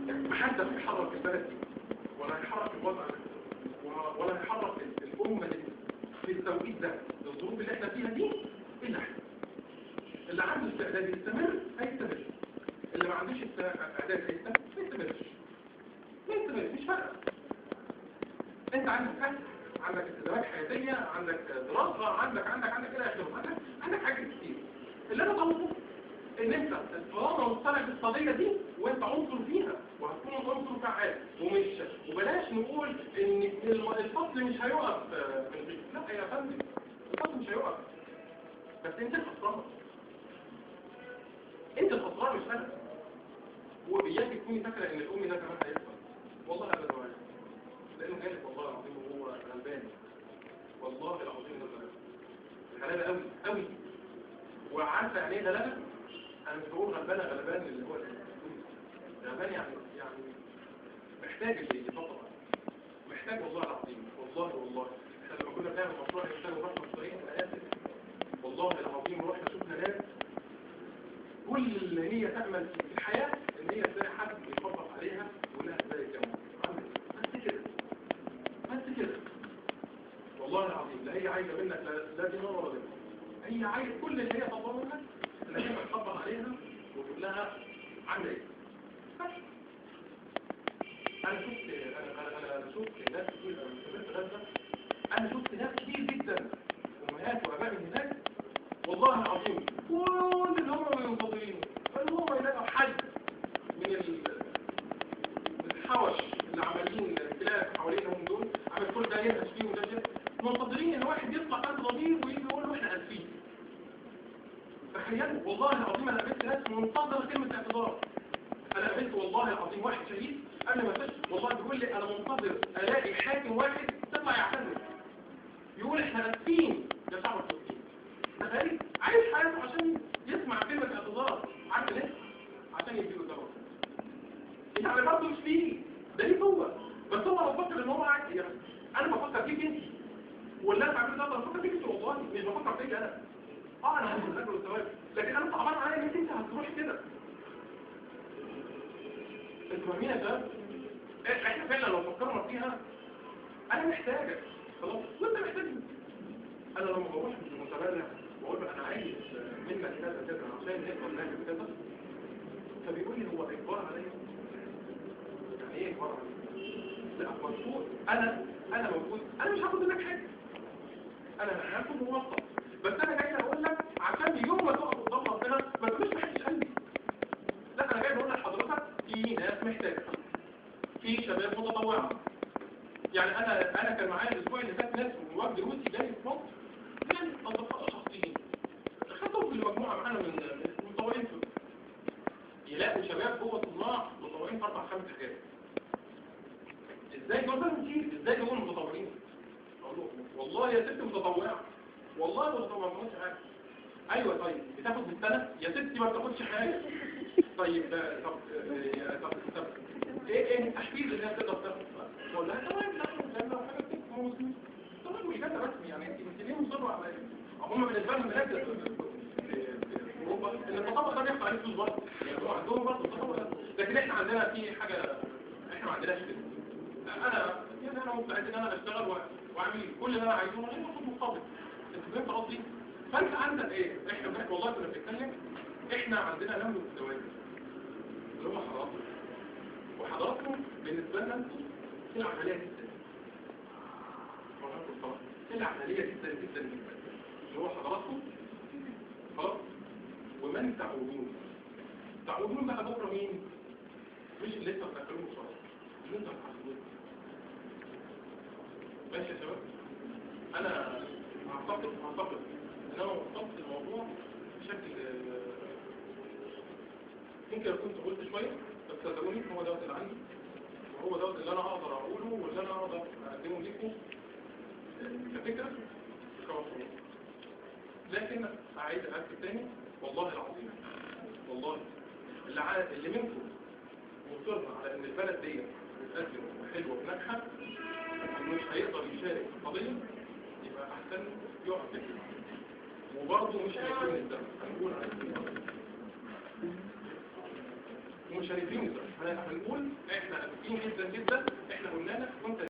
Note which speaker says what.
Speaker 1: محدش هيحرك البلد دي ولا هيحرك الوضع ولا هيحرك الأمة دي في التوقيت ده الظروف اللي احنا فيها دي إلا احنا. اللي عنده استعداد يستمر هيستمر، اللي ما عندوش استعداد هيستمر ما يستمرش. مش فارقة. انت عندك أهل، عندك التزامات حياتية، عندك دراسة، عندك إلى آخره، عندك حاجات كتير. اللي أنا طالبه ان انت طالما مقتنع بالقضيه دي وانت عنصر فيها وهتكون عنصر فعال وبلاش نقول ان الفصل مش هيقف من البيت. لا يا فندم، الفصل مش هيقف، بس انت الخسران. انت الخسران مش انا. وإياك تكوني فاكره ان الام ده كمان هيحصل. والله ابدا ولا لانه قالت والله العظيم وهو غلبان. والله العظيم انه غلبان غلبان قوي. وعارفه يعني ايه غلبان؟ انا مش بقول غلبان اللي هو غلبان يعني محتاج اللي يطبق، محتاج والله العظيم. والله احنا لما كنا بنعمل مشروع الانسان ورحمه الطريق انا اسف والله العظيم رحنا شفنا ناس كل اللي هي تامل في الحياه ان هي تلاقي حد يطبق عليها ويقول لها ازاي الجامعه بس كده والله العظيم. لا هي عايزه منك لا دينار ولا درهم، هي عايزه كل اللي هي تطلبه منك انك انت تطبق عليها وتقول لها عامله ايه. انا شفت ناس كتير في غزه. انا شفت ناس كتير جدا امهات واباء من هناك والله العظيم كل اللي هم منتظرين ان هم يلاقوا حد من الحوش اللي عمالين الخلاف حوالينهم دول عمل كل ده ينهش فيه وده منتظرين ان واحد يطلع قلب ضمير ويجي يقول له احنا اسفين. تخيلوا والله العظيم انا قابلت ناس منتظره كلمه اعتذار. انا قابلت والله العظيم واحد شهيد قبل ما تشهد والله بيقول لي انا منتظر الاقي حاكم واحد تطلع يعتذر يقول احنا اسفين يا شعب الفلسطيني. تخيل عايش حياته عشان يسمع كلمه اعتذار. عارف ليه؟ عشان يديله دواء. يعني برضه مش فيه ده ليه هو، بس هو بفكر ان هو عادي. يعني انا بفكر فيك انت واللي انا بعمله ده بفكر فيك انت والله مش بفكر فيك انا. انا عايز الاجر والثواب لكن انا صعبان عليا ان انت هتروح كده. انتوا فاهمين يا شباب؟ احنا فعلا لو فكرنا فيها انا محتاجك خلاص وانت محتاجني. انا لما بروح للمتبرع بقول له انا عايز منك كذا عشان نقدر نعمل كذا فبيقول لي هو اجبار عليا. يعني ايه اجبار عليا؟ لا مفروض انا موجود. انا مش هاخد منك حاجه، انا هاخد موظف بس انا جاي اقول لك عشان يوم ما تقف قدام ربنا ما تقولش ما حدش قال لي. لا انا جاي اقول لحضرتك في ناس محتاجه، في شباب متطوعه. يعني انا كان معايا الاسبوع اللي فات ناس من وفد روسي جاي في مصر يعني اصدقاء شخصيين خدوا في المجموعه معانا من متطوعين يلاقوا شباب جوه صناع متطوعين 4-5 حاجات. ازاي دول كتير؟ ازاي دول متطوعين؟ اقول له والله يا ست متطوعه والله متطوعه ما بتاخدش حاجه. ايوه طيب بتاخد بالسنه يا ستي ما بتاخدش حاجه. طيب طب ايه التحفيز اللي هي تقدر تاخد؟ ولا تمام لا لو حاجه موجوده طبعا مش كده رسمي. يعني انت ليه مصر على هم بالنسبه لهم بلاد في اوروبا ان التطوع ده بيحصل عليه فلوس برضه. يعني هم عندهم برضه التطوع ده لكن احنا عندنا في حاجه احنا ما عندناش كده. انا مستعد ان انا اشتغل واعمل كل اللي انا عايزه من غير ما اخد مقابل. انت فهمت قصدي؟ فانت عندك ايه؟ احنا والله كنا بنتكلم احنا عندنا نمل الزواج اللي هم حضراتكم وحضراتكم بالنسبه لنا انتم سلعه غاليه جدا. سلعه غاليه جدا جدا جدا اللي هو حضراتكم خلاص. ومن تعودون بقى بكره مين؟ مش اللي لسه بتاكلوه بسرعه اللي انت بتحسبوه. ماشي يا شباب؟ انا هعتقد ان انا وصلت الموضوع بشكل ممكن اكون طولت شويه بس صدقوني هو دوت اللي عندي وهو دوت اللي انا اقدر اقوله واللي انا اقدر اقدمه لكم كفكره كوصول. لكن اعيد اكد تاني والله العظيم والله اللي منكم مصر على ان البلد دي بتقدم حلوه وناجحه مش هيقدر يشارك في القضيه يبقى احسن يقف كده وبرضه مش هيكون الدم هنقول على ومش هنديهم هنقول احنا اسفين جدا جدا